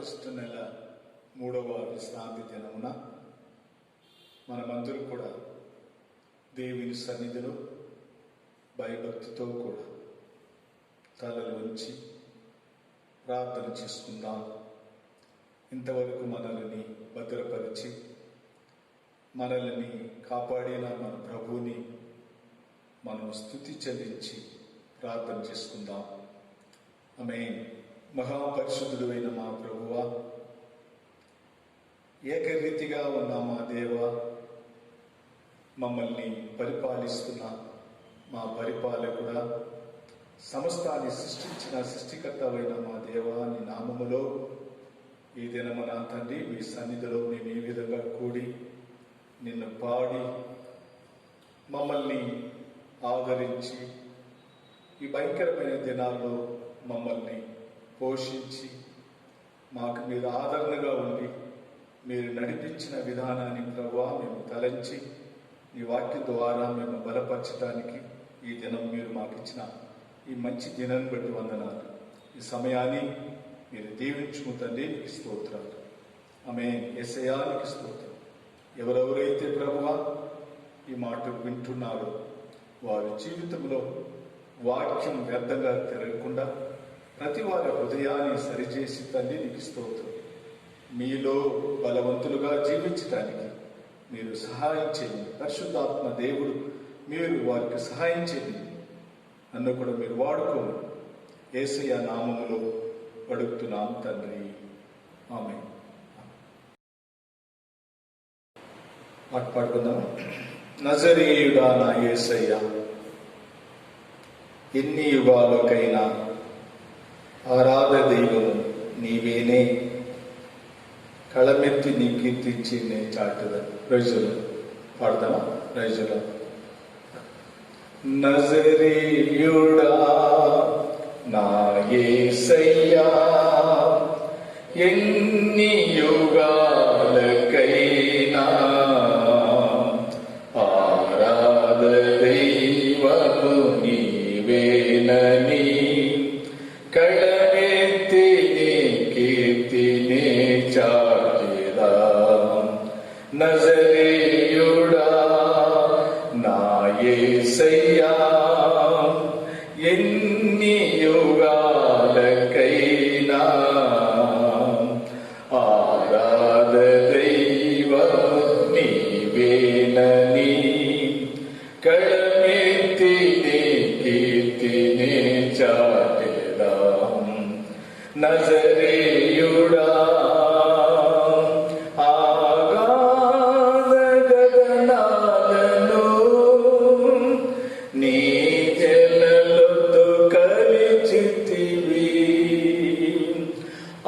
August నెల 3వ విశ్రాంతి దినమున మనమందరూ కూడా దేవుని సన్నిధిలో భయభక్తితో కూడా తలలు వంచి ప్రార్థన చేసుకుందాం. ఇంతవరకు మనల్ని భద్రపరిచి మనల్ని కాపాడిన మన ప్రభువుని మనం స్తుతి చెల్లించి ప్రార్థన చేసుకుందాం. ఆమేన్. మహాపరిశుద్ధుడు అయిన మా ప్రభువా, ఏకరీతిగా ఉన్న మా దేవా, మమ్మల్ని పరిపాలిస్తున్న మా పరిపాలకుడా, సమస్తాన్ని సృష్టించిన సృష్టికర్తవైన మా దేవా, నీ నామములో ఈ దినమున తండ్రి మీ సన్నిధిలో మేము ఈ విధంగా కూడి నిన్ను పాడి మమ్మల్ని ఆదరించి ఈ భయంకరమైన దినాల్లో మమ్మల్ని పోషించి మాకు మీరు ఆదరణగా ఉండి మీరు నడిపించిన విధానాన్ని ప్రభువా మేము తలంచి ఈ వాక్యం ద్వారా మేము బలపరచడానికి ఈ దినం మీరు మాకు ఇచ్చిన ఈ మంచి దినాన్ని బట్టి వందనాలు. ఈ సమయాన్ని మీరు దీవించుకుంటండి. మీకు స్తోత్రాలు. ఆమేన్. యేసయ్యానికి స్తోత్రం. ఎవరెవరైతే ప్రభువా ఈ మాట వింటున్నారో వారి జీవితంలో వాక్యం వ్యర్థంగా తిరగకుండా ప్రతి వారి హృదయాన్ని సరిచేసి తండ్రి నీకు స్తోత్రం. మీలో బలవంతులుగా జీవించడానికి మీరు సహాయం చేయండి. పరిశుద్ధాత్మ దేవుడు మీరు వారికి సహాయం చేయండి. నన్ను కూడా మీరు వాడుకోండి. యేసయ్య నామములో అడుగుతున్నాం తండ్రి. ఆమేన్. పాట పాడుకుందాం. నజరేయుడా నా యేసయ్య, ఎన్ని యుగాలకైనా ఆరాధ దైవము నీవేనే, కళమెత్తి నీ కీర్తించి నే చాటుదా. రైజులు పాడదామా? రైజులు. నజరేయుడా నా యేసయ్యా, ఎన్ని యుగాలకైనా ఆరాధ దైవము నీవేనని, కళమెత్తి నీ కీర్తిని చాటిదా. నజరేయుడా నా యేసయ్యా, ఎన్ని యుగాలకైనా ఆరాధ దైవము నీవేనని, కళమెత్తి నీ కీర్తిని చాటిదా. నజరేయుడా ఆగాధ గగనాలను నీ జలలతో కలిచితివి,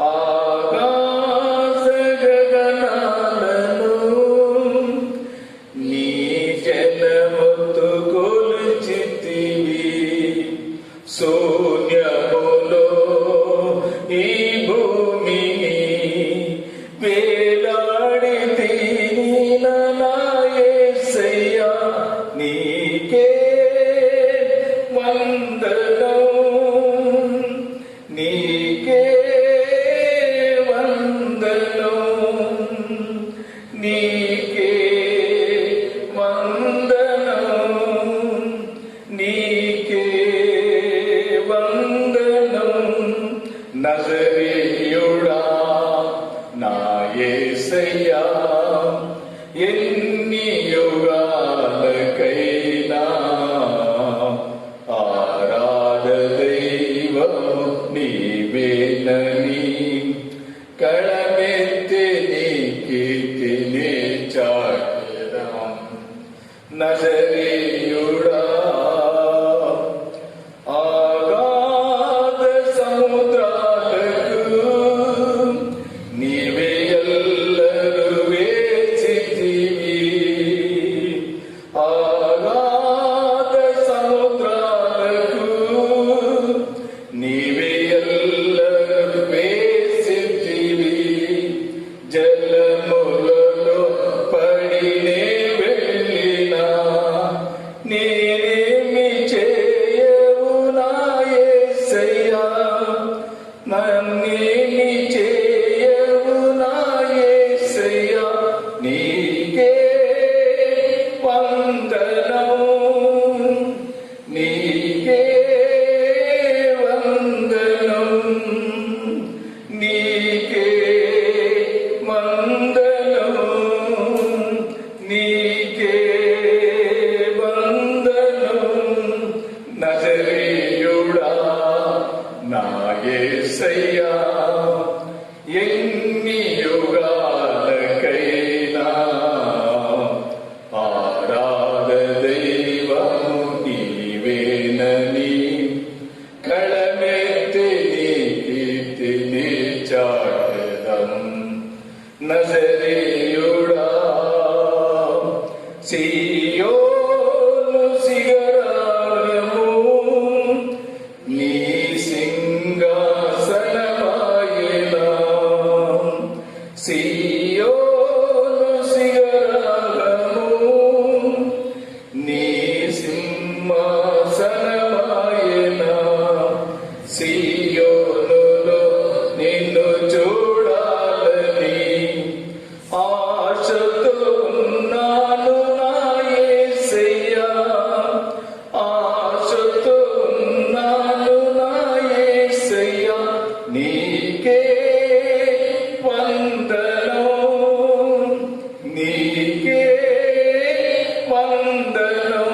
ఆగాధ గగనాలను నీ జలముతో కొలిచితివి. శూన్యములో ఈ భూమిని వేలాడితిని నా యేసయ్యా, నీకే వందనం, నీకే వందనం, నీకే వందనం, నీకే వందనం. నజరేయుడా నా యేసయ్యా, ఎన్ని యుగాలకైనా ఆరాధ దైవము నీవేనని, కళమెత్తి నీ కీర్తిని చాటిదాం. నజరేయుడా ఆగాధ సముద్రాలకు నీవే ఎల్లరూ వేచితివి, ఆగాధ సముద్రాలకు నీవే ఎల్లరూ వేచితివి. జలములలో పడినే వెళ్ళినా నజరేయుడా సీయోను శిఖరాగ్రము నీ సింహాసనమాయెనా. సీయోను శిఖరాగ్రము నీ సింహాసనమాయెనా. సీయోనులో నిన్ను చూడాలని ఆశతో ఉన్నాను నా యేసయ్యా. ఆశతో ఉన్నాను నా యేసయ్యా. నీకే వందనం, నీకే వందనం,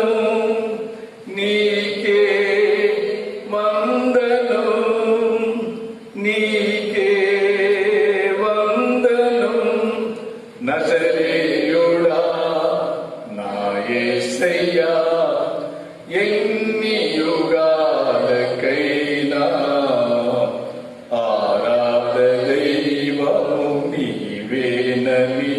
నీకే వందనం, నీకే వందనం. నజరేయుడా నా యేసయ్యా, ఎన్ని యుగాలకైనా ఆరాధ దైవము నీవేనని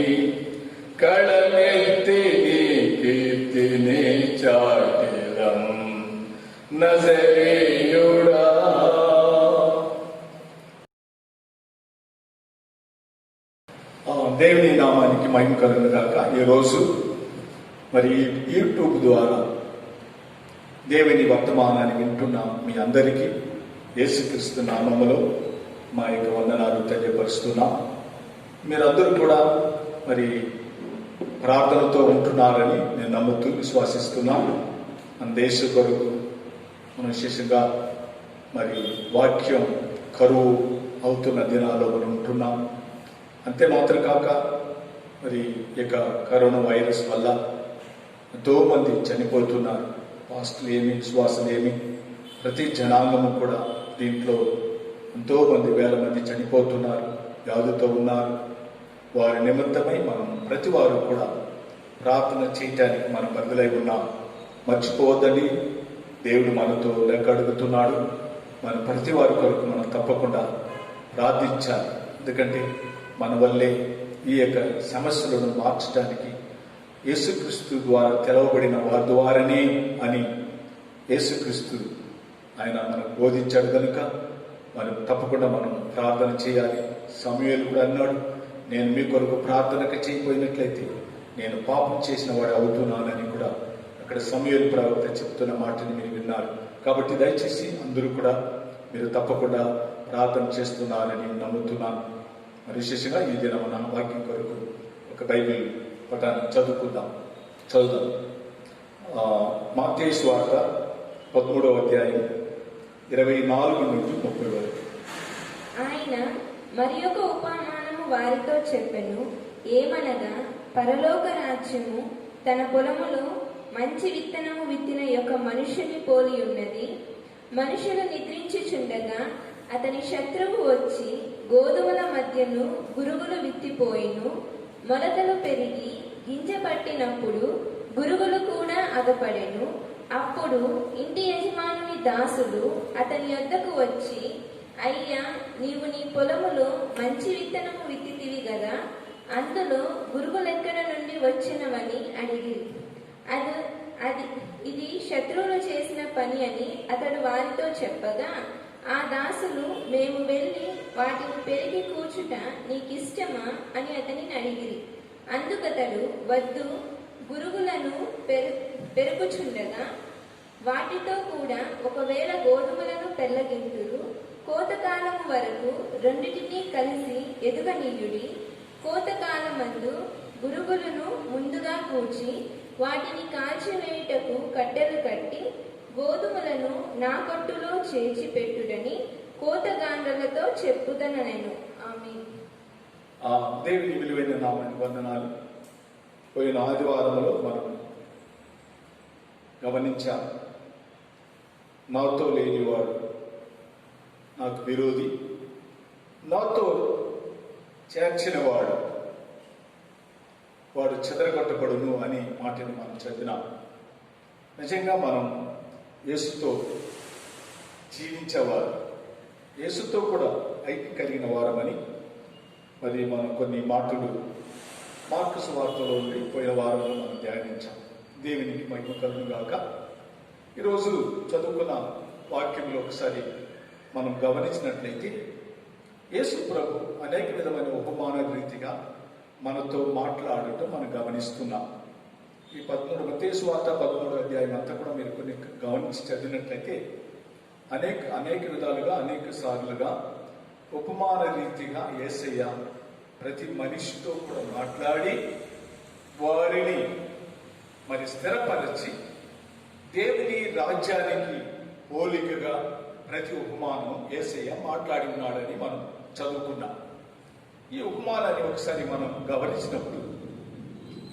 కళమెత్తి నీ కీర్తిని చాటెదం. నజరేయుడా. దేవుని నామానికి మహిమ కలుగును గాక. ఈరోజు మరి యూట్యూబ్ ద్వారా దేవుని వర్తమానాన్ని వింటున్న మీ అందరికీ యేసుక్రీస్తు నామములో మా యొక్క వందనాలు తెలియపరుస్తున్నాం. మీరందరూ కూడా మరి ప్రార్థనతో ఉంటున్నారని నేను నమ్ముతూ విశ్వాసిస్తున్నాను. మన దేశ కొరకు మనం విశేషంగా మరి వాక్యం కరువు అవుతున్న దినాల్లో మనం ఉంటున్నాం. అంతే మాత్రం కాక మరి ఇక కరోనా వైరస్ వల్ల ఎంతో మంది చనిపోతున్నారు. పాస్టులు ఏమి, విశ్వాసులు ఏమి, ప్రతి జనాంగము కూడా దీంట్లో ఎంతో మంది వేల మంది చనిపోతున్నారు, వ్యాధులతో ఉన్నారు. వారి నిమిత్తమై మనం ప్రతి వారు కూడా ప్రార్థన చేయటానికి మనం బదులై ఉన్నాం. మర్చిపోవద్దని దేవుడు మనతో లెక్క అడుగుతున్నాడు. మన ప్రతి వారి కొరకు మనం తప్పకుండా ప్రార్థించాలి. ఎందుకంటే మన వల్లే ఈ యొక్క సమస్యలను మార్చడానికి యేసుక్రీస్తు ద్వారా తెలవబడిన వారి ద్వారానే అని యేసుక్రీస్తు ఆయన మనకు బోధించాడు కనుక మనం తప్పకుండా మనం ప్రార్థన చేయాలి. సమూయేలు కూడా అన్నాడు, నేను మీ కొరకు ప్రార్థనకు చేయకపోయినట్లయితే నేను పాపం చేసిన వాడు అవుతున్నానని కూడా అక్కడ సమూయేలు ప్రవక్త చెప్తున్న మాటని మీరు విన్నారు. కాబట్టి దయచేసి అందరూ కూడా మీరు తప్పకుండా ప్రార్థన చేస్తున్నారని నమ్ముతున్నాను. మరి విశేషంగా ఈ దినం మన వాక్యం కొరకు ఒక బైబిల్ పఠాన్ని చదువుదాం. మత్తయి సువార్త 13వ అధ్యాయం 24 నుండి 30 వరకు. ఆయన మరి ఒక ఉపమానము వారితో చెప్పెను. ఏమనగా, పరలోక రాజ్యము తన పొలములో మంచి విత్తనము విత్తిన యొక్క మనుషుని పోలి ఉన్నది. మనుషులు నిద్రించుచుండగా అతని శత్రువు వచ్చి గోధుమల మధ్యను గురుగులు విత్తిపోయిను. మొలకలు పెరిగి గింజ పట్టినప్పుడు గురుగులు కూడా అగపడెను. అప్పుడు ఇంటి యజమానుని దాసులు అతని యొద్దకు వచ్చి, అయ్యా, నీవు నీ పొలములో మంచి విత్తనము విత్తితివి గదా, అందులో గురుగులెక్కడ నుండి వచ్చినవని అడిగి, ఇది శత్రువులు చేసిన పని అని అతడు వారితో చెప్పగా, ఆ దాసులు, మేము వెళ్ళి వాటిని పెరిగి కూర్చుట నీకిష్టమా అని అతనిని అడిగిరి. అందుకతడు, వద్దు, గురుగులను పెరుగుచుండగా వాటితో కూడా ఒకవేళ గోధుమలను పెళ్లగింతురు, కోతకాలం వరకు రెండిటినీ కలిసి ఎదుగనీయుడి. కోతకాలమందు గురుగులను ముందుగా కూర్చి వాటిని కాల్చివేయుటకు కట్టెలు కట్టి గోధుమలను నా కొట్టులో చేర్చి పెట్టుడని కోతగాండ్రలతో చెప్పుదనెను. ఆమేన్. దేవుని విలువైన నామానికి వందనాలు. పోయిన ఆదివారంలో మనం గమనించాం, నాతో లేనివాడు నాకు విరోధి, నాతో చేర్చినవాడు వాడు చెదరగొట్టబడును అని మాటని మనం చదివినాం. నిజంగా మనం యేసుతో జీవించేవారు, యేసుతో కూడా ఐక్యం కలిగిన వారమని మరి మనం కొన్ని మాటలు మార్కు సువార్తలో ఉండి పోయిన వారంలో మనం ధ్యానించాం. దేవునికి మహిమ కలుగును గాక. ఈరోజు చదువుకున్న వాక్యంలో ఒకసారి మనం గమనించినట్లయితే యేసు ప్రభు అనేక విధమైన ఉపమాన రీతిగా మనతో మాట్లాడటం మనం గమనిస్తున్నాం. ఈ 13 మత్తయి సువార్త 13వ అధ్యాయం అంతా కూడా మీరు కొన్ని గమనించి చదివినట్లయితే అనేక విధాలుగా అనేక సార్లుగా ఉపమాన రీతిగా యేసయ్య ప్రతి మనిషితో కూడా మాట్లాడి వారిని మరి స్థిరపరిచి దేవుని రాజ్యానికి పోలికగా ప్రతి ఉపమానం యేసయ్య మాట్లాడి ఉన్నాడని మనం చదువుకున్నాం. ఈ ఉపమానాన్ని ఒకసారి మనం గమనించినప్పుడు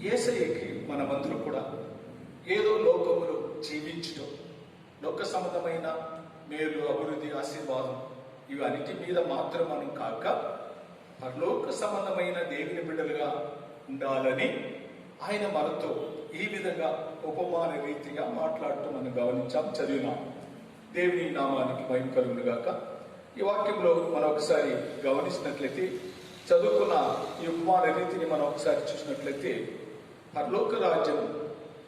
యేసయ్యకి మనమందరూ కూడా ఏదో లోకములో జీవించడం, లోక సంబంధమైన మేలు, అభివృద్ధి, ఆశీర్వాదం ఇవన్నిటి మీద మాత్రం మనం కాక పరలోక సంబంధమైన దేవుని బిడ్డలుగా ఉండాలని ఆయన మనతో ఈ విధంగా ఉపమాన రీతిగా మాట్లాడటం మనం గమనించాం, చదివినాం. దేవుని నామానికి మహిమ కలుగును గాక. ఈ వాక్యంలో మనం ఒకసారి గమనించినట్లయితే చదువుకున్న ఈ ఉపమాన రీతిని మనం ఒకసారి చూసినట్లయితే పరలోక రాజ్యం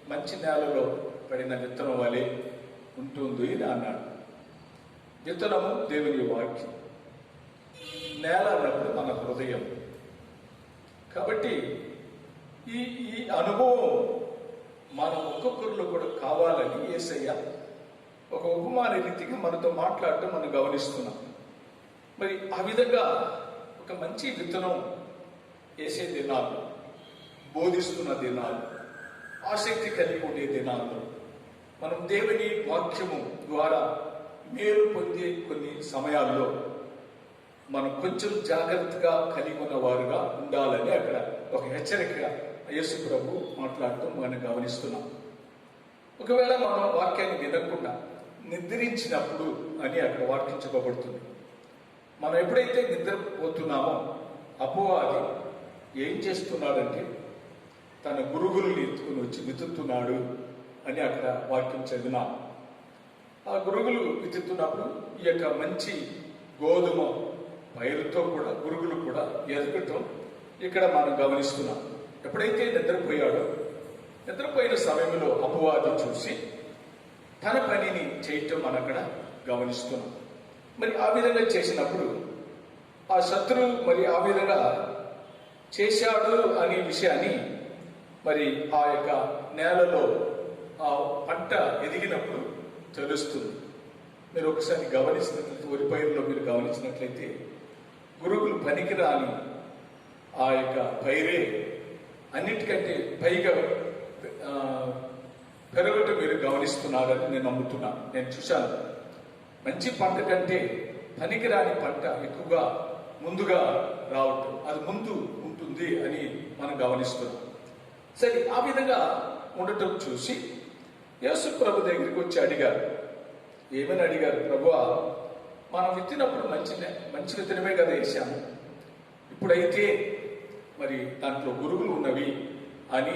మంచి నేలలో పడిన విత్తనం వలె ఉంటుంది అని అన్నాడు. విత్తనము దేవుని వాక్యం, నేల అన్నప్పుడు మన హృదయం. కాబట్టి ఈ అనుభవం మనం ఒక్కొక్కరిలో కూడా కావాలని యేసయ్య ఒక ఉపమాన రీతిగా మనతో మాట్లాడటం మనం గమనిస్తున్నాం. మరి ఆ విధంగా ఒక మంచి విత్తనం వేసే దినాలు, బోధిస్తున్న దినాలు, ఆసక్తి కలిగి ఉండే దినాల్లో మనం దేవుని వాక్యము ద్వారా మేలు పొందే కొన్ని సమయాల్లో మనం కొంచెం జాగ్రత్తగా కలిగి ఉన్న వారుగా ఉండాలని అక్కడ ఒక హెచ్చరికగా యేసు ప్రభు మాట్లాడటం మనం గమనిస్తున్నాం. ఒకవేళ మనం వాక్యాన్ని వినకుండా నిద్రించినప్పుడు అని అక్కడ వాక్యం చెప్పబడుతుంది. మనం ఎప్పుడైతే నిద్రపోతున్నామో అపవాది ఏం చేస్తున్నాడంటే తన గురుగుల్ని ఎత్తుకుని వచ్చి విత్తుతున్నాడు అని అక్కడ వాక్యం చదివినాం. ఆ గురుగులు విత్తుతున్నప్పుడు ఈ యొక్క మంచి గోధుమ పైరుతో కూడా గురుగులు కూడా ఎదగటం ఇక్కడ మనం గమనిస్తున్నాం. ఎప్పుడైతే నిద్రపోయాడో, నిద్రపోయిన సమయంలో అపవాది చూసి తన పనిని చేయటం మనం అక్కడ గమనిస్తున్నాం. మరి ఆ విధంగా చేసినప్పుడు ఆ శత్రువు మరి ఆ విధంగా చేశాడు అనే విషయాన్ని మరి ఆ యొక్క నేలలో ఆ పంట ఎదిగినప్పుడు తెలుస్తుంది. మీరు ఒకసారి గమనించినట్లయితే వరి పైరులో మీరు గమనించినట్లయితే గురుగులు పనికిరాని ఆ యొక్క పైరే అన్నిటికంటే పైగా పెరగటం మీరు గమనిస్తున్నారని నేను నమ్ముతున్నాను. నేను చూశాను. మంచి పంట కంటే పనికిరాని పంట ఎక్కువగా ముందుగా రావటం, అది ముందు ఉంటుంది అని మనం గమనిస్తున్నాం. సరే, ఆ విధంగా ఉండటం చూసి యేసు ప్రభు దగ్గరికి వచ్చి అడిగారు. ఏమని అడిగారు? ప్రభువా, మనం విత్తినప్పుడు మంచి విత్తనమే కదా వేసాము, ఇప్పుడైతే మరి దాంట్లో గురుగులు ఉన్నవి అని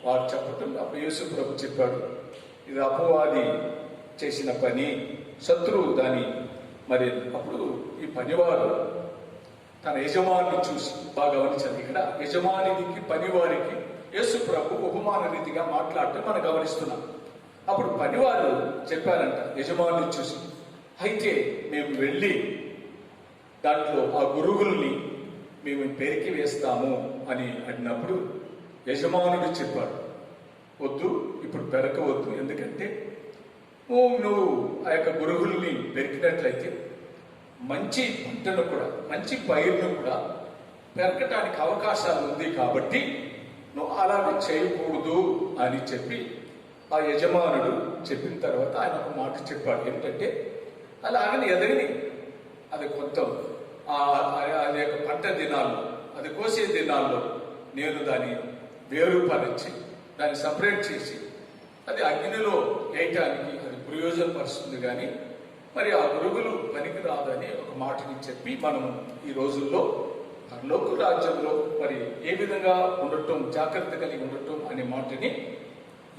వారు చెప్పటం అప్పుడు యేసు ప్రభు చెప్పాడు, ఇది అపవాది చేసిన పని, శత్రువు దాని. మరి అప్పుడు ఈ పనివారు తన యజమాని చూసి బాగా గమనించాలి. ఇక్కడ యజమానికి పనివారికి యేసు ప్రభు ఉపమాన రీతిగా మాట్లాడటం మనం గమనిస్తున్నాం. అప్పుడు పనివారు చెప్పారంట యజమాని చూసి, అయితే మేము వెళ్ళి దాంట్లో ఆ గురుగుల్ని మేము పెరికి వేస్తాము అని అడిగినప్పుడు యజమానుడు చెప్పాడు, వద్దు, ఇప్పుడు పెరకవద్దు. ఎందుకంటే నువ్వు ఆ యొక్క గురుగుల్ని పెరికినట్లయితే మంచి పంటను కూడా, మంచి పైరును కూడా పెరకటానికి అవకాశాలు ఉంది, కాబట్టి నువ్వు అలాగే చేయకూడదు అని చెప్పి ఆ యజమానుడు చెప్పిన తర్వాత ఆయన ఒక మాట చెప్పాడు. ఏంటంటే అలాగని ఎదగని అది కొంత అది యొక్క పంట దినాల్లో, అది కోసే దినాల్లో నేను దాన్ని వేరుపరిచి దాన్ని సపరేట్ చేసి అది అగ్నిలో వేయటానికి అది ప్రయోజనపరుస్తుంది, కానీ మరి ఆ గురుగులు పనికి రాదని ఒక మాటని చెప్పి మనం ఈ రోజుల్లో పరలోక రాజ్యంలో మరి ఏ విధంగా ఉండటం, జాగ్రత్త కలిగి ఉండటం అనే మాటని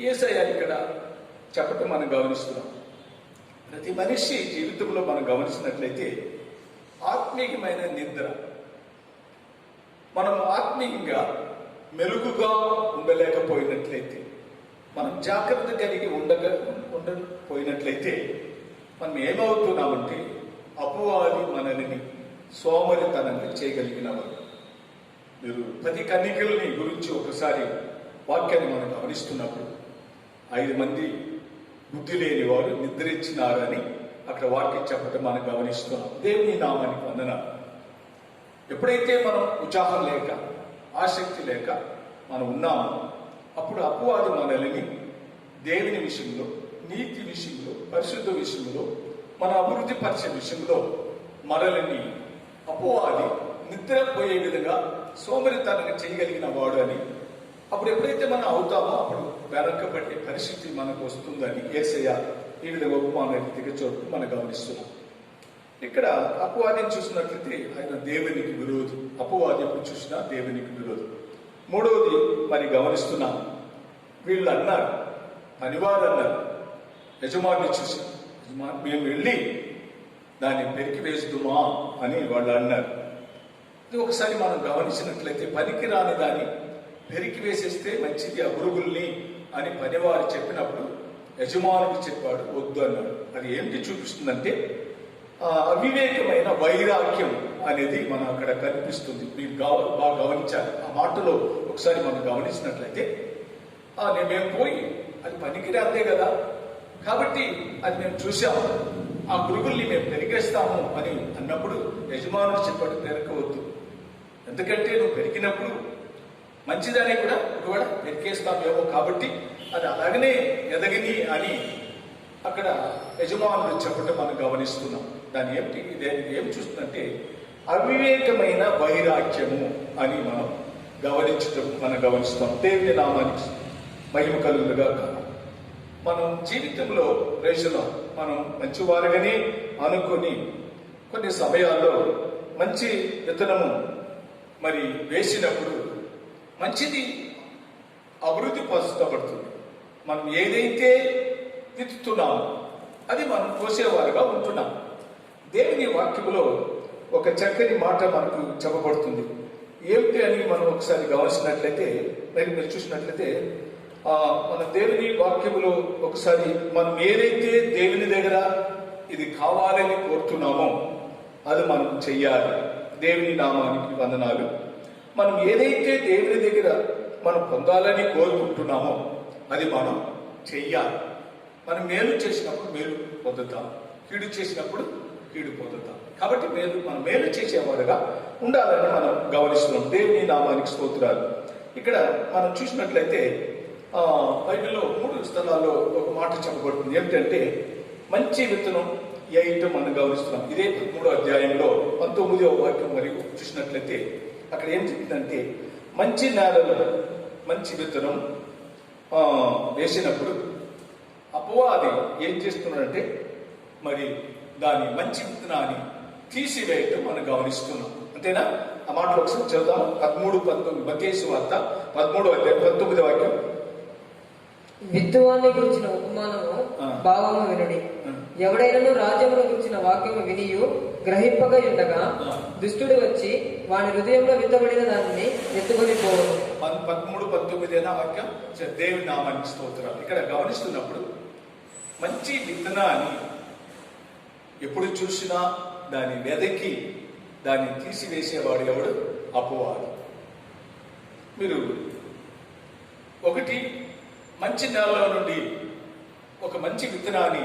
యేసయ్య ఇక్కడ చెప్పటం మనం గమనిస్తున్నాం. ప్రతి మనిషి జీవితంలో మనం గమనించినట్లయితే ఆత్మీయమైన నిద్ర, మనం ఆత్మీయంగా మెరుగుగా ఉండలేకపోయినట్లయితే, మనం జాగ్రత్త కలిగి ఉండకపోయినట్లయితే మనం ఏమవుతున్నామంటే అపవాది మనల్ని సోమరితనంగా చేయగలిగిన వారు. మీరు 10 కన్యకలని గురించి ఒకసారి వాక్యాన్ని మనం గమనిస్తున్నప్పుడు 5 మంది బుద్ధి లేని వారు నిద్రించినారని అక్కడ వాక్యం చెప్పడం మనం గమనిస్తున్నాం. దేవుని నామానికి వందనాలు. ఎప్పుడైతే మనం ఉత్సాహం లేక, ఆసక్తి లేక మనం ఉన్నామో అప్పుడు అపవాది మనల్ని దేవుని విషయంలో, నీతి విషయంలో, పరిశుద్ధ విషయంలో, మన అభివృద్ధి పరిచే విషయంలో మనల్ని అపవాది నిద్రపోయే విధంగా సోమరితనంగా చేయగలిగిన వాడు అని, అప్పుడు ఎప్పుడైతే మనం అవుతామో అప్పుడు వెనకబడే పరిస్థితి మనకు వస్తుందని యేసయ్య ఈ విధంగా ఉపమాన రీతిగా చోటు మనం గమనిస్తున్నాం. ఇక్కడ అపవాదిని చూసినట్లయితే ఆయన దేవునికి విరోధి. అపవాది ఎప్పుడు చూసినా దేవునికి విరోధి. మూడవది మరి గమనిస్తున్నాం, వీళ్ళు అన్నారు, పనివారు అన్నారు, యజమాని చూసి, యజమాని మేము వెళ్ళి దాన్ని పెరికి వేస్తుమా అని వాళ్ళు అన్నారు. ఇది ఒకసారి మనం గమనించినట్లయితే పనికి రాని దాన్ని పెరికి వేసేస్తే మంచిది ఆ పురుగుల్ని అని పనివారు చెప్పినప్పుడు యజమానుడు చెప్పాడు వద్దు అన్నాడు. అది ఏంటి చూపిస్తుందంటే అవివేకమైన వైరాగ్యం అనేది మనం అక్కడ కనిపిస్తుంది. మీరు బాగా గమనించాలి. ఆ మాటలో ఒకసారి మనం గమనించినట్లయితే మేము పోయి అది పనికిరాదే కదా, కాబట్టి అది మేము చూసాము, ఆ పురుగుల్ని మేము పెరిగేస్తాము అని అన్నప్పుడు యజమానుడు చెప్పాడు పెరగవద్దు, ఎందుకంటే నువ్వు పెరిగినప్పుడు మంచిదని కూడా ఒకవేళ పెరికేస్తామేమో, కాబట్టి అది అలాగనే ఎదగని అని అక్కడ యజమానుడు చెప్పడం మనం గమనిస్తున్నాం. దాని ఏమిటి ఏం చూస్తుందంటే అవివేకమైన వైరాగ్యము అని మనం గమనిస్తాం. దేవుని నామానికి మహిమ కలుగులుగా కాదు. మనం జీవితంలో రేషలో మనం మంచివారుగానే అనుకొని కొన్ని సమయాల్లో మంచి విత్తనము మరి వేసినప్పుడు మంచిది అభివృద్ధి పరచబడుతుంది. మనం ఏదైతే విత్తుతున్నామో అది మనం కోసేవారుగా ఉంటున్నాం. దేవుని వాక్యములో ఒక చక్కని మాట మనకు చెప్పబడుతుంది. ఏమిటి అని మనం ఒకసారి గమనించినట్లయితే, మీరు చూసినట్లయితే మన దేవుని వాక్యములో ఒకసారి మనం ఏదైతే దేవుని దగ్గర ఇది కావాలని కోరుతున్నామో అది మనం చెయ్యాలి. దేవుని నామానికి వందనాలు. మనం ఏదైతే దేవుని దగ్గర మనం పొందాలని కోరుకుంటున్నామో అది మనం చెయ్యాలి. మనం మేలు చేసినప్పుడు మేలు పొందుతాం, కీడు చేసినప్పుడు కీడు పొందుతాం. కాబట్టి మనం మేలు చేసేవారుగా ఉండాలని మనం గమనిస్తున్నాం. దేవుని నామానికి స్తోత్రాలు. ఇక్కడ మనం చూసినట్లయితే బైబిల్లో 3 స్థలాల్లో ఒక మాట చెప్పబడుతుంది. ఏమిటంటే మంచి విత్తనం ఏమిటో మనం గమనిస్తున్నాం. ఇదే 13వ అధ్యాయంలో 19వ వాక్యం మరియు చూసినట్లయితే అక్కడ ఏం చెప్తుందంటే మంచి నేలలో మంచి విత్తనం వేసినప్పుడు అపవాది ఏం చేస్తున్నాడంటే మరి దాని మంచి విత్తనాన్ని తీసివేయటం మనం గమనిస్తున్నాం. అంతేనా? ఆ మాటలు ఒకసారి చదువుదాం. 13-19 మత్తయి సువార్త 13వ అధ్యాయం 19వ వాక్యం. విత్తువాన్ని గురించిన ఉపమానము భావము వినుడి. ఎవడైనను రాజ్యమును గురించిన వాక్యము వినియు గ్రహింపగా ఉండగా దుష్టుడు వచ్చి వాని హృదయంలో విత్తబడిన దానిని ఎత్తుకొని పోవడం. 13-19 వాక్యం. దేవుని నామానికి స్తోత్రాలు. ఇక్కడ గమనిస్తున్నప్పుడు మంచి విత్తనాన్ని ఎప్పుడు చూసినా దాన్ని వెదకి దాన్ని తీసివేసేవాడు ఎవడు? అపవాది. మీరు ఒకటి మంచి నేలలో నుండి ఒక మంచి విత్తనాన్ని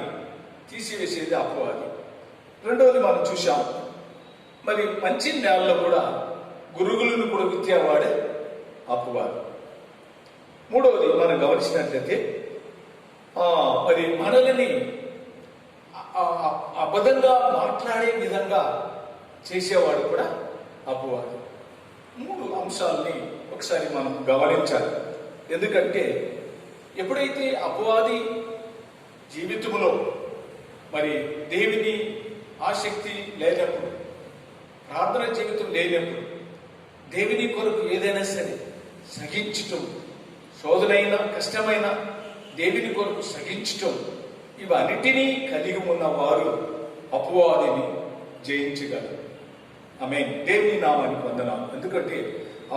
తీసివేసేది అపవాది. రెండవది మనం చూసాం, మరి మంచి నేలలో కూడా గురుగులను కూడా విత్తేవాడే అపవాది. మూడవది మనం గమనించినట్లయితే మరి మనల్ని అబద్ధంగా మాట్లాడే విధంగా చేసేవాడు కూడా అపవాది. 3 అంశాలని ఒకసారి మనం గమనించాలి. ఎందుకంటే ఎప్పుడైతే అపవాది జీవితంలో మరి దేవుని ఆసక్తి లేనప్పుడు, ప్రార్థన జీవితం లేనప్పుడు, దేవుని కొరకు ఏదైనా సరే సహించటం, శోధనైన కష్టమైన దేవుని కొరకు సహించటం, ఇవన్నిటినీ కలిగి ఉన్న వారు అపవాదిని జయించగలరు. ఆమేన్. దేవుని నామానికి వందనాలు. ఎందుకంటే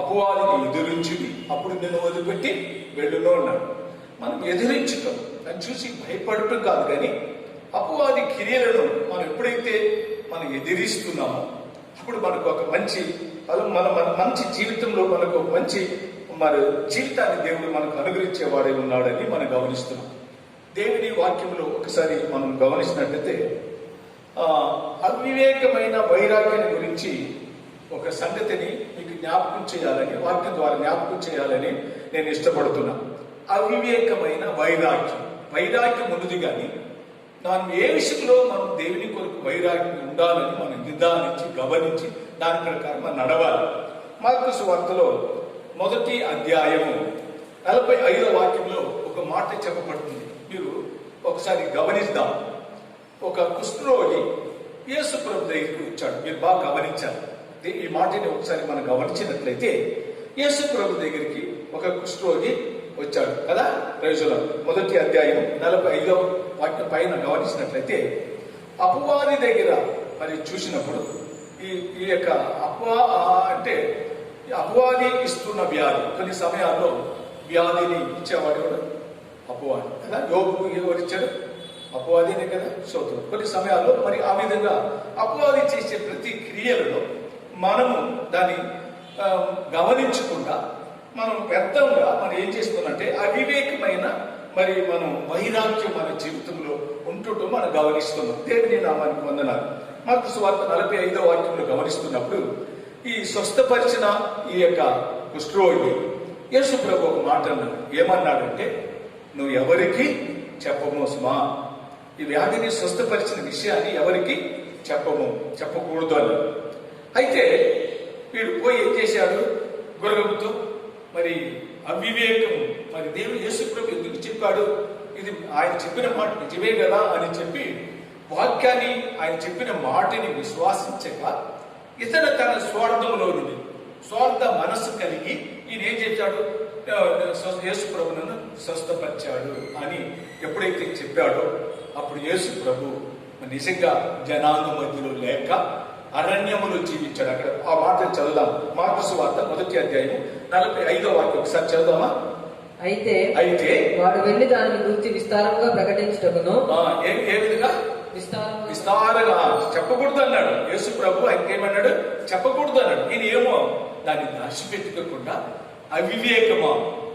అపవాదిని ఎదిరించుడి, అప్పుడు నేను వదిలిపెట్టి వెళ్ళును అన్నాడు. మనం ఎదిరించటం, దాన్ని చూసి భయపడటం కాదు, కానీ అపవాది క్రియలను మనం ఎప్పుడైతే మనం ఎదిరిస్తున్నామో అప్పుడు మనకు ఒక మంచి మన మంచి జీవితంలో మనకు ఒక మంచి జీవితాన్ని దేవుడు మనకు అనుగ్రహించేవాడే ఉన్నాడని మనం గమనిస్తున్నాం. దేవుని వాక్యంలో ఒకసారి మనం గమనించినట్లయితే అవివేకమైన వైరాగ్యాన్ని గురించి ఒక సంగతిని మీకు జ్ఞాపకం చేయాలని, వాక్యం ద్వారా జ్ఞాపకం చేయాలని నేను ఇష్టపడుతున్నా. అవివేకమైన వైరాగ్యం ఉన్నది, కానీ మనం ఏ విషయంలో మనం దేవుని కొరకు వైరాగ్యం ఉండాలని మనం నిదానించి గమనించి దాని ప్రకారం మనం నడవాలి. మార్కు సువార్తలో 1వ అధ్యాయము 45వ వాక్యంలో ఒక మాట చెప్పబడుతుంది. మీరు ఒకసారి గమనిద్దాం. ఒక కుష్ఠరోగి యేసు ప్రభు దగ్గరికి వచ్చాడు. మీరు బాగా గమనించారు. ఈ మాటని ఒకసారి మనం గమనించినట్లయితే యేసు ప్రభు దగ్గరికి ఒక కుష్ఠరోగి వచ్చాడు కదా. రైజుల 1వ అధ్యాయం 45వ వాక్యం పైన గమనించినట్లయితే అపవాది దగ్గర మరి చూసినప్పుడు ఈ యొక్క అపవాది ఇస్తున్న వ్యాధి, కొన్ని సమయాల్లో వ్యాధిని ఇచ్చేవాడు కూడా అపవాది కదా. యోగుకు ఎవరిచ్చాడు? అపవాదినే కదా, సోదరుడు. కొన్ని సమయాల్లో మరి ఆ విధంగా అపవాది చేసే ప్రతి క్రియలలో మనము దాన్ని గమనించకుండా మనం వ్యర్థంగా మనం ఏం చేస్తుందంటే అవివేకమైన మనం వైరాగ్యం మన జీవితంలో ఉంటుంటూ మనం గమనిస్తున్నాం. దేవుని నామానికి వందనాలు. మార్కు సువార్త 45వ వాక్యంలో గమనిస్తున్నప్పుడు ఈ స్వస్థపరిచిన ఈ యొక్క కుష్ఠరోగి యేసు ప్రభు ఒక మాట అన్నాడు. ఏమన్నాడంటే, నువ్వు ఎవరికి చెప్పమోసమా, ఈ వ్యాధిని స్వస్థపరిచిన విషయాన్ని ఎవరికి చెప్పకూడదు అన్నాడు. అయితే వీడు పోయి ఏం చేశాడు? గురగముతో మరి అవివేకం, మరి దేవుడు యేసు ప్రభు ఎందుకు చెప్పాడు? ఇది ఆయన చెప్పిన మాట నిజమే కదా అని చెప్పి వాక్యాన్ని, ఆయన చెప్పిన మాటని విశ్వాసించక ఇతర తన స్వార్థంలో నుండి స్వార్థ మనస్సు కలిగి ఈయన ఏం చేశాడు? యేసు ప్రభువును స్వస్థపరిచాడు అని ఎప్పుడైతే చెప్పాడో అప్పుడు యేసు ప్రభు నిజంగా జనాంగ మధ్యలో లేక అరణ్యములో జీవించాడు. అక్కడ ఆ మాటలు చదువుదాం. మార్కు సువార్త 1వ అధ్యాయం 45వ వాక్యం ఒకసారి చదువుదామా. అయితే వాడు వెళ్ళి దానిని గురించి విస్తారంగా ప్రకటించటకును. ఏ విధంగా? విస్తారంగా చెప్పకూడదు అన్నాడు యేసు ప్రభు. ఆయనకేమన్నాడు? చెప్పకూడదు అన్నాడు. ఈయన ఏమో దాన్ని దాచిపెట్టుకోకుండా అవివేకమా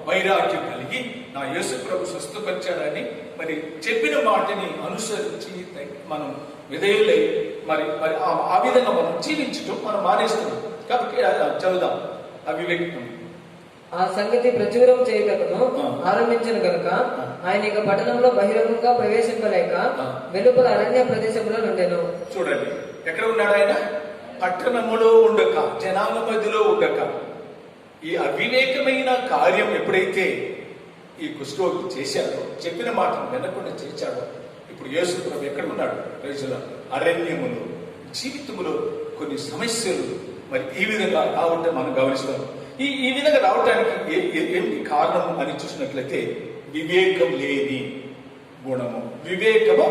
వైరాగ్యం కలిగి నా యేసు ప్రభు స్వస్థపరిచాడని మరి చెప్పిన మాటని అనుసరించి మనం విధేయులై మరి ఆ విధంగా మనం జీవించడం మనం మానేస్తున్నాం. కాబట్టి చదువుదాం. అవివేకం ఆ సంగతి ప్రచురం చేయటకును ఆరంభించిన కనుక ఆయన ఇక పట్టణంలో బహిరంగంగా ప్రవేశింపలేక వెలుపల అరణ్య ప్రదేశంలో నుండెను. చూడండి, ఎక్కడ ఉన్నాడు ఆయన? పట్టణములో ఉండక, జనాల మధ్యలో ఉండక. ఈ అవివేకమైన కార్యం ఎప్పుడైతే ఈ కుష్ఠరోగి చేశాడో, చెప్పిన మాటను వినకుండా చేశాడో, ఇప్పుడు యేసు ప్రభు ఎక్కడ ఉన్నాడు? ప్రజల అరణ్యములో, జీవితంలో కొన్ని సమస్యలు మరి ఈ విధంగా రావటం మనం గమనిస్తాం. ఈ విధంగా రావటానికి ఏంటి కారణం అని చూసినట్లయితే వివేకం లేని గుణము, వివేకము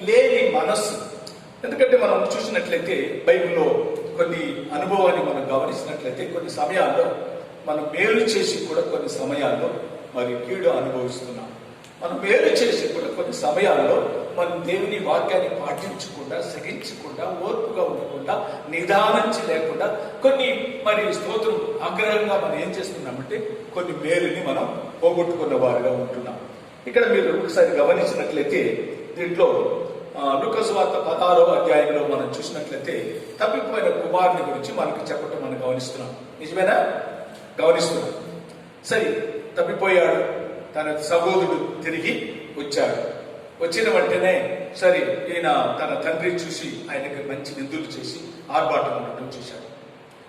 లేని మనస్సు. ఎందుకంటే మనం చూసినట్లయితే బైబిల్లో కొన్ని అనుభవాన్ని మనం గమనించినట్లయితే కొన్ని సమయాల్లో మనం మేలు చేసి కూడా కొన్ని సమయాల్లో మరి కీడు అనుభవిస్తున్నాం. మనం మేలు చేసి కూడా కొన్ని సమయాల్లో మనం దేవుని వాక్యాన్ని పాటించకుండా, సహించకుండా, ఓర్పుగా ఉండకుండా, నిదానించి లేకుండా కొన్ని మరి స్తోత్రం ఆగ్రహంగా మనం ఏం చేస్తున్నామంటే కొన్ని మేలుని మనం పోగొట్టుకున్న వారుగా ఉంటున్నాం. ఇక్కడ మీరు ఒకసారి గమనించినట్లయితే దీంట్లో లూకా సువార్త 16వ అధ్యాయంలో మనం చూసినట్లయితే తప్పిపోయిన కుమారుని గురించి మనకి చెప్పటం మనం గమనిస్తున్నాం. నిజమేనా? గమనిస్తున్నాం. సరే, తప్పిపోయాడు. తన సహోదరుడు తిరిగి వచ్చాడు. వచ్చిన వెంటనే సరే ఈయన తన తండ్రి చూసి ఆయనకి మంచి నిందులు చేసి ఆర్భాటం ఉండటం చూశాడు.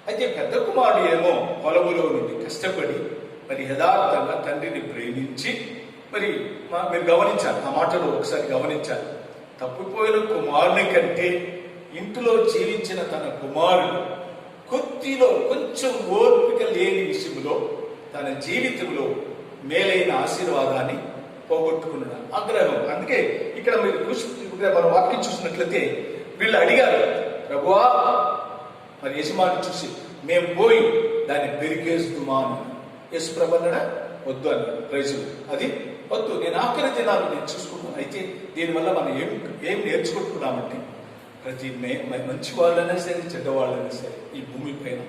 అయితే పెద్ద కుమారుడు ఏమో పొలములో నుండి కష్టపడి మరి యథార్థంగా తండ్రిని ప్రేమించి మరి మీరు గమనించాలి, ఆ మాటలో ఒకసారి గమనించాలి. తప్పిపోయిన కుమారుని కంటే ఇంటిలో జీవించిన తన కుమారుడు కొద్దిలో కొంచెం ఓర్పిక లేని విషయంలో తన జీవితంలో మేలైన ఆశీర్వాదాన్ని పోగొట్టుకున్నాడు. ఆగ్రహం. అందుకే ఇక్కడ మీరు మన వాక్యం చూసినట్లయితే వీళ్ళు అడిగారు, ప్రభువా, మరి యజమాని చూసి మేము పోయి దాన్ని పెరిగేస్తుమా అని యేసు ప్రభు అన్నాడా? వద్దు అన్నాడు. ప్రైజులు అది వద్దు, నేను ఆఖరి దినాలు నేను చూసుకుంటాను. అయితే దీనివల్ల మనం ఏం నేర్చుకుంటున్నామంటే ప్రతి మంచి వాళ్ళైనా సరే చెడ్డవాళ్ళైనా సరే ఈ భూమి పైన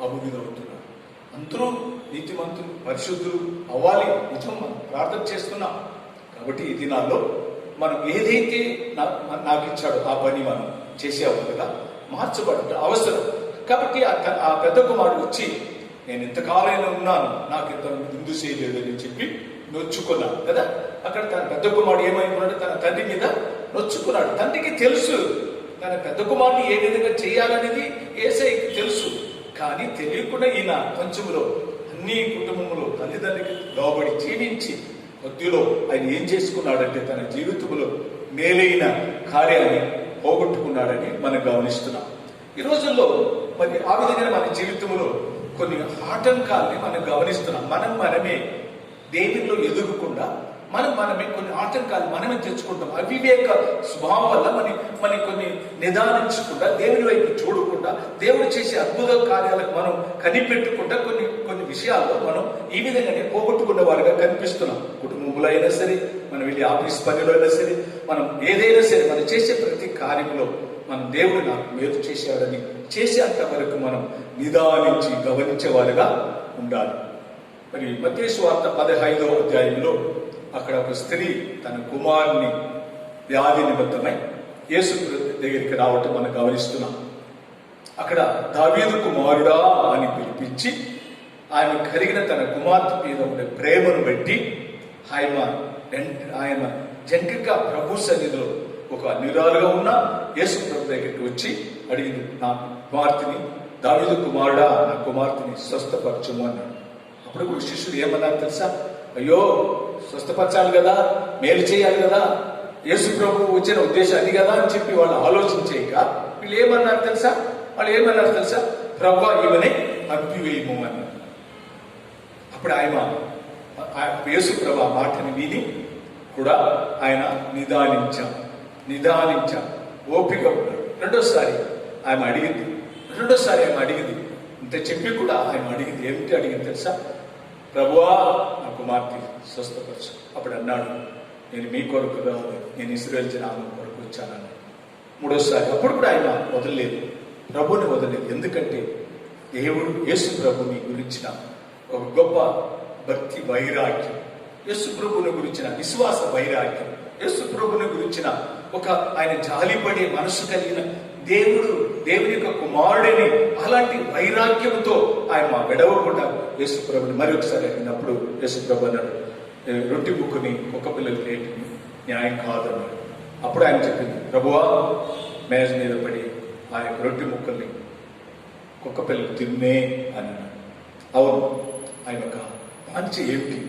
అభివృద్ధి అవుతున్నారు. అందరూ నీతిమంతులు పరిశుద్ధులు అవ్వాలి, నిజం మనం ప్రార్థన చేస్తున్నాం. కాబట్టి ఈ దినాల్లో మనం ఏదైతే నాకు ఇచ్చాడో ఆ పని మనం చేసేవాళ్ళుగా మార్చబడటం అవసరం. కాబట్టి ఆ పెద్ద కుమారుడు వచ్చి నేను ఇంతకాలైనా ఉన్నాను, నాకు ఇంత ముందు చేయలేదని చెప్పి నొచ్చుకున్నాడు కదా. అక్కడ తన పెద్ద కుమారుడు ఏమైపోయాడు? తన తండ్రి మీద నొచ్చుకున్నాడు. తండ్రికి తెలుసు తన పెద్ద కుమారుని ఏ విధంగా చేయాలనేది యేసయ్యకి తెలుసు. కానీ తెలియకుండా ఈయన కొంచెంలో అన్ని కుటుంబంలో తల్లిదండ్రికి లోబడి జీవించి కొద్దిలో ఆయన ఏం చేసుకున్నాడంటే తన జీవితంలో మేలైన కార్యాన్ని పోగొట్టుకున్నాడని మనం గమనిస్తున్నాం. ఈ రోజుల్లో మరి ఆ విధంగా మన జీవితంలో కొన్ని ఆటంకాలని మనం గమనిస్తున్నాం. మనమే దేవునిలో ఎదుగకుండా మనమే కొన్ని ఆటంకాలు మనమే తెచ్చుకుంటాం. అవివేక స్వభావం వల్ల మన కొన్ని నిదానించకుండా, దేవుని వైపు చూడకుండా, దేవుడు చేసే అద్భుత కార్యాలకు మనం కనిపెట్టకుండా కొన్ని విషయాల్లో మనం ఈ విధంగానే పోగొట్టుకున్న వారుగా కనిపిస్తున్నాం. కుటుంబంలో అయినా సరే, మనం వెళ్ళి ఆఫీస్ పనిలో అయినా సరే, మనం ఏదైనా సరే మనం చేసే ప్రతి కార్యంలో మనం దేవుడు నాకు మేలు చేశాడని చేసేంత వరకు మనం నిదానించి గమనించేవారుగా ఉండాలి. మరి మత్తయి సువార్త 15వ అధ్యాయంలో అక్కడ ఒక స్త్రీ తన కుమారుని వ్యాధి నిమిత్తమై యేసు దగ్గరికి రావటం మనం గమనిస్తున్నాం. అక్కడ దావీదు కుమారుడా అని పిలిపించి ఆయన కలిగిన తన కుమార్తె మీద ఉండే ప్రేమను బట్టి ఆయన జంకగా ప్రభు సన్నిధిలో ఒక నిరాలుగా ఉన్న యేసు ప్రభు దగ్గరికి వచ్చి అడిగింది, నా కుమార్తెని, దావీదు కుమారుడా నా కుమార్తెని స్వస్థపరచుము అన్నాడు. అప్పుడు శిష్యుడు ఏమన్నారు తెలుసా? అయ్యో, స్వస్థపరచాలి కదా, మేలు చేయాలి కదా, యేసు ప్రభు వచ్చిన ఉద్దేశం అది కదా అని చెప్పి వాళ్ళు ఆలోచించేయక వీళ్ళు ఏమన్నారు తెలుసా? ప్రభు ఈమెని పంపివేయము అన్నారు. అప్పుడు ఆయన యేసు ప్రభు మాటని విని కూడా ఆయన నిదానించాం ఓపిక ఉన్నాడు. రెండోసారి ఆమె అడిగింది ఇంత చెప్పి కూడా ఆయన అడిగింది. ఏమిటి అడిగింది తెలుసా? ప్రభువా నా కుమార్తె స్వస్థపరచు. అప్పుడు అన్నాడు, నేను మీ కొరకు రాదు, నేను ఇశ్రాయేలు జనాంగం కొరకు వచ్చానని. మూడోసారి అప్పుడు కూడా ఆయన ప్రభుని వదలలేదు. ఎందుకంటే దేవుడు యేసు ప్రభుని గురించిన ఒక గొప్ప భక్తి వైరాగ్యం, యేసు ప్రభుని గురించిన విశ్వాస వైరాగ్యం, యేసు ప్రభుని గురించిన ఒక ఆయన జాలిపడే మనసు కలిగిన దేవుని యొక్క కుమారుడిని అలాంటి వైరాగ్యంతో ఆయన విడవకుండా యేసు ప్రభుని మరొకసారి అడిగినప్పుడు యేసు ప్రభు అన్నాడు, రొట్టె ముక్కుని కుక్క పిల్లలు రేటుని న్యాయం కాదన్నాడు. అప్పుడు ఆయన చెప్పింది, ప్రభువా మేజ మీద పడి ఆ యొక్క రొట్టె ముక్కల్ని కుక్క పిల్లలు తిన్నే అని అన్నాడు. అవును, ఆయన యొక్క మంచి ఏమిటి,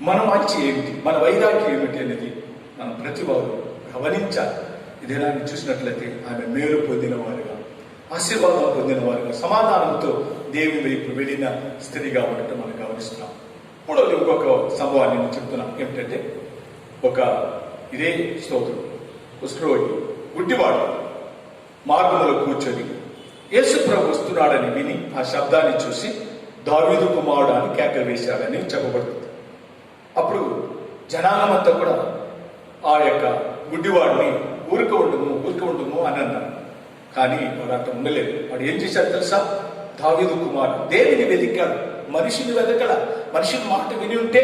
మన మంచి ఏమిటి, మన వైరాగ్యం ఏమిటి అనేది మనం ప్రతి వారు గమనించాలి. ఇదే దాన్ని చూసినట్లయితే ఆమె మేలు పొందిన వారుగా, ఆశీర్వాదం పొందిన వారుగా, సమాధానంతో దేవుని వైపు వెళ్ళిన స్థితిగా ఉండటం మనం గమనిస్తున్నాం. మూడవది ఇంకొక సంభవాన్ని నేను చెప్తున్నాం. ఏమిటంటే ఇదే స్తోత్రం కుష్ఠరోగి గుడ్డివాడు మార్గంలో కూర్చొని యేసు ప్రభు వస్తున్నాడని విని ఆ శబ్దాన్ని చూసి దావీదు కుమారుడు అని కేకలు వేశాడని చెప్పబడుతుంది. అప్పుడు జనాంగమంతా కూడా ఆ యొక్క గుడ్డివాడిని ఊరిక ఉండము అని అన్నారు. కానీ వాడు అట్లా ఉండలేదు. వాడు ఏం చేశాడు తెలుసా? దావీదు కుమారుడు దేవుని వెతికాడు, మనిషిని వెతకల. మనిషిని మాట విని ఉంటే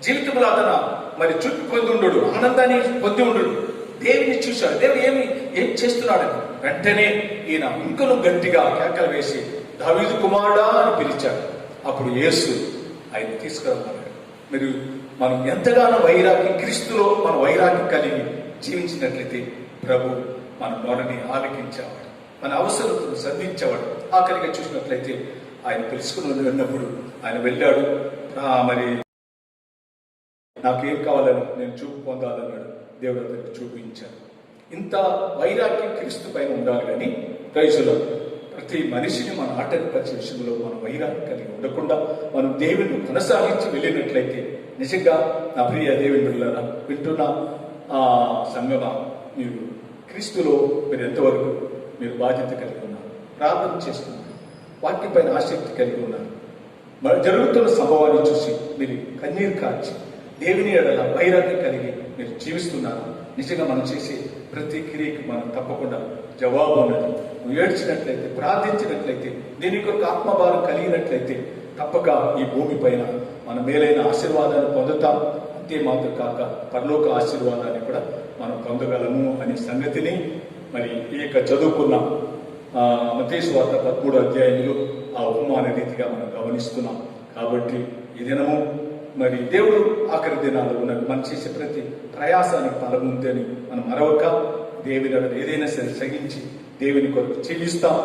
జీవితంలో అతను మరి చూపి పొంది ఉండడు, ఆనందాన్ని పొంది ఉండడు. దేవుని చూశాడు, దేవుడు ఏం చేస్తున్నాడని. వెంటనే ఈయన ఇంకను గట్టిగా కేకలు వేసి దావీదు కుమారుడా అని పిలిచాడు. అప్పుడు యేసు ఆయన తీసుకురమ్మన్నాడు. మీరు మనం ఎంతగానో వైరాగ్యం, క్రీస్తులో మన వైరాగ్యం కలిగి జీవించినట్లయితే ప్రభు మన మొరని ఆలకించేవాడు, మన అవసరతను సంధించేవాడు. ఆఖరిగా చూసినట్లయితే ఆయన తెలుసుకుని వెళ్ళినప్పుడు ఆయన వెళ్ళాడు. మరి నాకేం కావాలని నేను చూపు పొందాలన్నాడు. దేవుడు అతనికి చూపించాడు. ఇంత వైరాగ్యం క్రీస్తు పైన ఉండాలి. కానీ ప్రైజులో ప్రతి మనిషిని మన ఆటంకపరిచే విషయంలో మనం వైరాగ్యం కలిగి ఉండకుండా మనం దేవుని కొనసాగించి వెళ్ళినట్లయితే నిజంగా నా ప్రియ దేవుని బిడ్డలారా, వింటున్న సంగమ, మీరు క్రీస్తులో మీరు ఎంతవరకు మీరు బాధ్యత కలిగి ఉన్నారు, ప్రార్థన చేస్తున్నారు, వాక్యం పైన ఆసక్తి కలిగి ఉన్నారు. మరి జరుగుతున్న సంభవాన్ని చూసి మీరు కన్నీరు కార్చి దేవుని ఎడల వైరాగ్యం కలిగి మీరు జీవిస్తున్నారు. నిజంగా మనం చేసే ప్రతి క్రియకి మనం తప్పకుండా జవాబు ఉన్నది. నువ్వు ఏడ్చినట్లయితే, ప్రార్థించినట్లయితే, దీని కొరకు ఆత్మభారం కలిగినట్లయితే తప్పక ఈ భూమి పైన మన మేలైన ఆశీర్వాదాన్ని పొందుతాం. అంతే మాత్రం కాక పరలోక ఆశీర్వాదాన్ని కూడా మనం పొందగలము అనే సంగతిని మరి ఈ యొక్క చదువుకున్న మత్తయి సువార్త 13వ అధ్యాయంలో ఆ ఉపమాన రీతిగా మనం గమనిస్తున్నాం. కాబట్టి ఈ దినము మరి దేవుడు ఆఖరి దినాలు ఉన్నది. మనం చేసే ప్రతి ప్రయాసానికి ఫలం ఉందని మనం మరొక దేవుని ఏదైనా సరే సగించి దేవుని కొరకు చెల్లిస్తాం,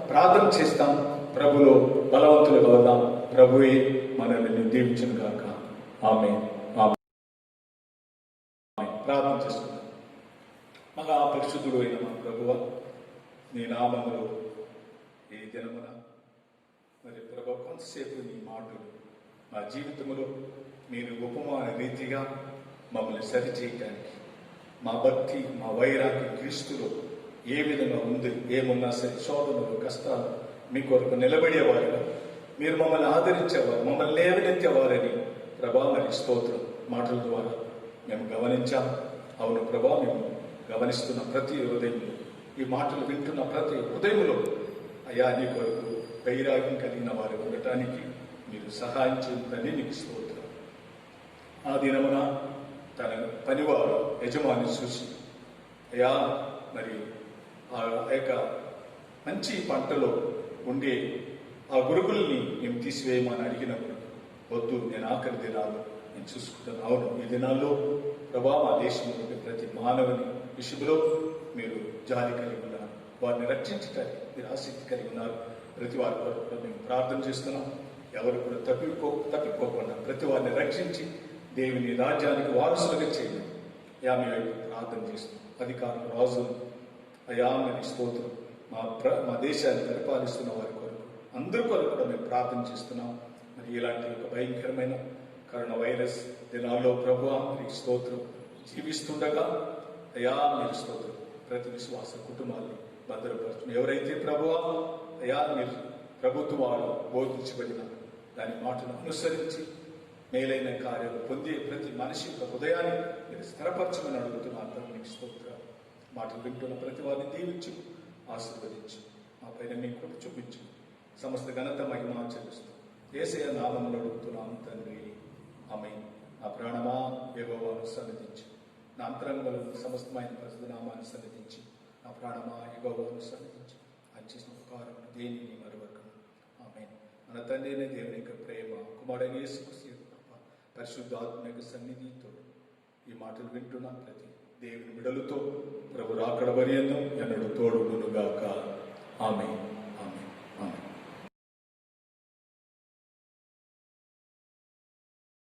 ప్రార్థన చేస్తాం, ప్రభులో బలవంతులుగా అవుదాం. ప్రభువే మనల్ని దీవించును గాక. ఆమేన్. ప్రార్థన చేస్తున్నాం. మళ్ళా పరిశుద్ధుడు అయిన మా ప్రభువ, నీ నామములో ఈ దినమున మరి ప్రభు కొంతసేపు నీ మాటలు మా జీవితంలో మీరు ఉపమాన రీతిగా మమ్మల్ని సరిచేయడానికి, మా భక్తి, మా వైరాగ్యం క్రీస్తులో ఏ విధంగా ఉంది, ఏమున్నా సరే శోధనలు, కష్టాలు మీ కొరకు నిలబడేవారుగా మీరు మమ్మల్ని ఆదరించేవారు, మమ్మల్ని లేవనెత్తేవారని ప్రభా మరి స్తోత్రం మాటల ద్వారా మేము గమనించాం. అవును ప్రభా, మేము గమనిస్తున్న ప్రతి హృదయంలో, ఈ మాటలు వింటున్న ప్రతి హృదయంలో అయా నీ కొరకు వైరాగ్యం కలిగిన వారు ఉండటానికి మీరు సహాయం చేయండి. నీకు స్తోత్రం. ఆ దినమున తన పనివారు యజమాని చూసి, అయా మరి ఆ యొక్క మంచి పంటలో ఉండే ఆ గురుగుల్ని మేము తీసివేయమని అడిగినప్పుడు, వద్దు, నేను ఆఖరి దినాలు నేను చూసుకుంటాను. అవును, ఈ దినాల్లో ప్రభా మా దేశంలో ప్రతి మానవుని విషయంలో మీరు జాలి కలిగి ఉన్నారు, వారిని రక్షించడానికి మీరు ఆసక్తి కలిగి ఉన్నారు. ప్రతి వారి కొరకు మేము ప్రార్థన చేస్తున్నాం. ఎవరు కూడా తప్పిపోకుండా ప్రతి వారిని రక్షించి దేవుని రాజ్యానికి వారసులుగా చేయండి. అయా మీ వైపు ప్రార్థన చేస్తున్నాం. అధికారులు, రాజులు, అయా మీ స్తోత్రం, మా దేశాన్ని పరిపాలిస్తున్న వారి కొరకు అందరి కొరకు కూడా మేము ప్రార్థన చేస్తున్నాం. మరి ఇలాంటి ఒక భయంకరమైన కరోనా వైరస్ దినాల్లో ప్రభువా మీ స్తోత్రం జీవిస్తుండగా అయా మీరు స్తోత్రం ప్రతి విశ్వాస కుటుంబాన్ని భద్రపరచు. ఎవరైతే ప్రభువా అయా మీరు ప్రభుత్వం వారు బోధించబడిన దాని మాటను అనుసరించి మేలైన కార్యాలు పొందే ప్రతి మనిషి యొక్క హృదయాన్ని మీరు స్థిరపరచమని అడుగుతున్నారు. మీకు స్తోత్రాలు. మాటలు వింటున్న ప్రతి వారిని దీవించు, ఆశీర్వదించు, మా పైన మీ కృప చూపించు. సమస్త ఘనత మహిమ చెల్లిస్తూ యేసయ్య నామములో అడుగుతున్నాను తండ్రి, ఆమేన్. నా ప్రాణమా యెహోవాను సన్నిధించు, నా అంతరంగంలో సమస్తమైన పరిశుద్ధ నామాన్ని సన్నిధించి, నా ప్రాణమా యెహోవాను సన్నిధించు. ఆయన చేసిన ఉపకారం దేనిని మరొకను. ఆమేన్. మన తండ్రి అయిన దేవుని యొక్క ప్రేమ, కుమారుడైన యేసుక్రీస్తు యొక్క కృప, పరిశుద్ధాత్మ యొక్క సన్నిధితో ఈ మాటలు వింటున్న ప్రతి దేవుని బిడ్డలతో ప్రభు రాకడ పర్యంతం ఎన్నడూ తోడును గాక. ఆమేన్.